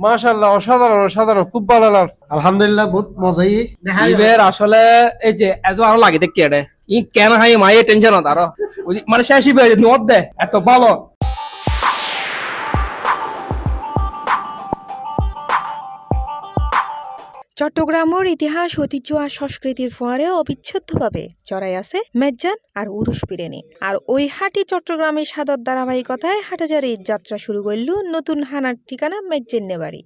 মাশাআল্লাহ, অসাধারণ অসাধারণ, খুব ভালো লাগলো। আলহামদুলিল্লাহ বহুত মজাই ইবের আসলে এই যে এজ আরো লাগে দেখি এটা ই কেন হাই মাইয়ে টেনশন হতো আরো মানে শেষ ইবে নোট দে এত ভালো। চট্টগ্রামের ইতিহাস, ঐতিহ্য আর সংস্কৃতির ফোয়ারে অবিচ্ছেদ্যভাবে জড়াই আছে মেজবান আর উরুস বিরিয়ানি। আর ওই হাটি চট্টগ্রামের সাদর ধারাবাহিকতায় হাটাজারির যাত্রা শুরু করল নতুন হানার ঠিকানা মেজজেন্নে বাড়ি।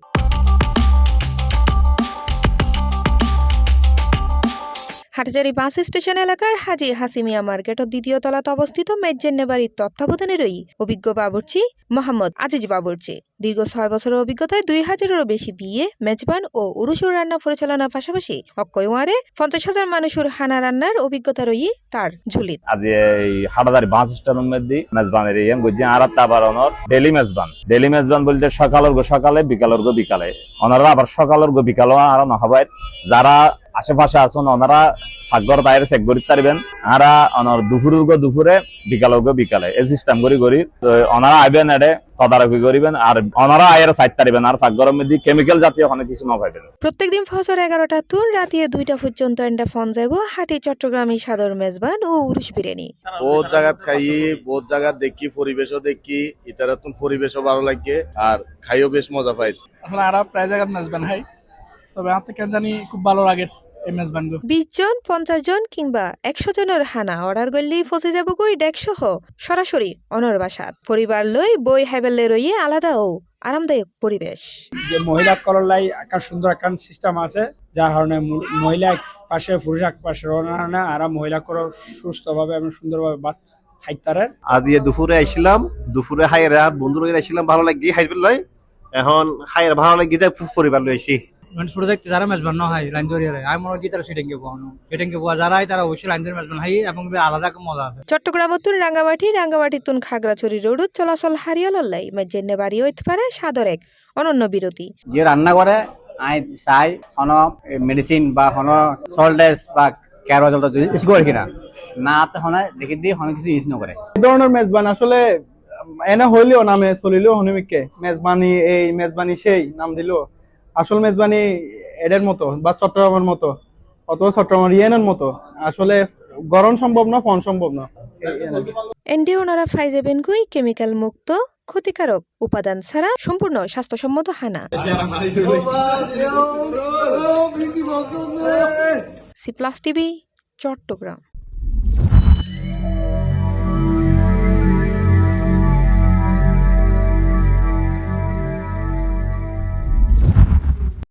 হাটাজারি বাস স্টেশন এলাকার হাজি হাসিমিয়া মার্কেটের দ্বিতীয় তলাতে অবস্থিত মেজজেন্নে বাড়ির তত্ত্বাবধানেরই অভিজ্ঞ বাবুর্চি মোহাম্মদ আজিজ বাবুর্চি দীর্ঘ 6 বছরের অভিজ্ঞতায় 2000-এরও বেশি বিয়ে, মেজবান ও উরুসুর রান্না পরিচালনার পাশাপাশি অক্ষয়ওয়ারে 50,000 মানুষের হানা রান্নার অভিজ্ঞতা রই তার ঝুলিত। আজ এই হাটাজারি বাস স্টেশনের মধ্যে মেজবানের ইয়াং গুজি আরাত তাবারনর ডেলি মেজবান বলতে সকালে বিকালের বিকালে ওনারা আবার সকালের বিকালও আর না হবাই যারা আশেপাশে আছেন ওনারা ফাঁকঘর বাইরে চেক করি পারবেন আরা অনর দুপুরে বিকালে এই সিস্টেম করি ওনারা আইবেন এডে তদারকি করিবেন আর ওনারা আয়ের সাইড পারিবেন আর ফাঁকঘরের মধ্যে কেমিক্যাল জাতীয় অনেক কিছু না পাইবেন। প্রত্যেকদিন ফজর 11টা তুন রাতে 2টা পর্যন্ত এন্ডা ফোন যাইব হাটি চট্টগ্রামী সাদর মেজবান ও উরুস বিরিয়ানি। বহুত জায়গা খাই, বহুত জায়গা দেখি, পরিবেশও দেখি, ইতারা তুন পরিবেশও ভালো লাগে আর খাইও বেশ মজা পাই। এখন আর প্রায় জায়গা মেজবান হয়, তবে আমার থেকে জানি খুব ভালো লাগে। 20 জন, 50 জন কিংবা 100 জনের হানা অর্ডার করলেই ফসে যাব কই ডেকসহ সরাসরি অনর বাসাত পরিবার লই বই হাইবেলে রইয়ে আলাদা ও আরামদায়ক পরিবেশ। যে মহিলা করলাই একটা সুন্দর একটা সিস্টেম আছে যার কারণে মহিলা পাশে পুরুষ এক পাশে না আর মহিলা করো সুস্থভাবে এবং সুন্দরভাবে বাত হাইতারে। আজ দুপুরে আইছিলাম, দুপুরে হাইয়ের আর বন্ধুরা আইছিলাম, ভালো লাগি হাইবেল লয়। এখন হাইয়ের ভালো লাগি যে পরিবার লইছি মানে ছোট দেখতে যারা মেজবান না হয় লাইনজরিয়ারে আমি মনে করি তারা সেটাকে পোয়ানো যারা তারা অবশ্যই লাইনজরি মেজবান হয় এবং আলাদা মজা আছে। চট্টগ্রামতুন রাঙ্গামাটি তুন খাগড়াছড়ি রোড চলাচল হারিয়ালল্লাই মেজেন্নে বাড়ি হইতে পারে সাদর এক অনন্য বিরতি। যে রান্না করে আই চাই হন মেডিসিন বা হন সল্টেস বা ক্যারোজ ইউজ করে কিনা না হনে দেখি দিয়ে হনে কিছু ইউজ নকরে। এই ধরনের মেজবান আসলে এনে হইলেও নামে চলিলেও হনিমিককে মেজবানি এই মেজবানি সেই নাম দিল। আসল মেজবানি এদের মতো বা চট্টগ্রামের মতো অথবা চট্টগ্রামের ইয়েনের মতো আসলে গরম সম্ভব না, ফোন সম্ভব না। এন্ডে ওনারা ফাই যাবেন কই কেমিক্যাল মুক্ত ক্ষতিকারক উপাদান ছাড়া সম্পূর্ণ স্বাস্থ্যসম্মত হানা। C plus TV, Chittagong.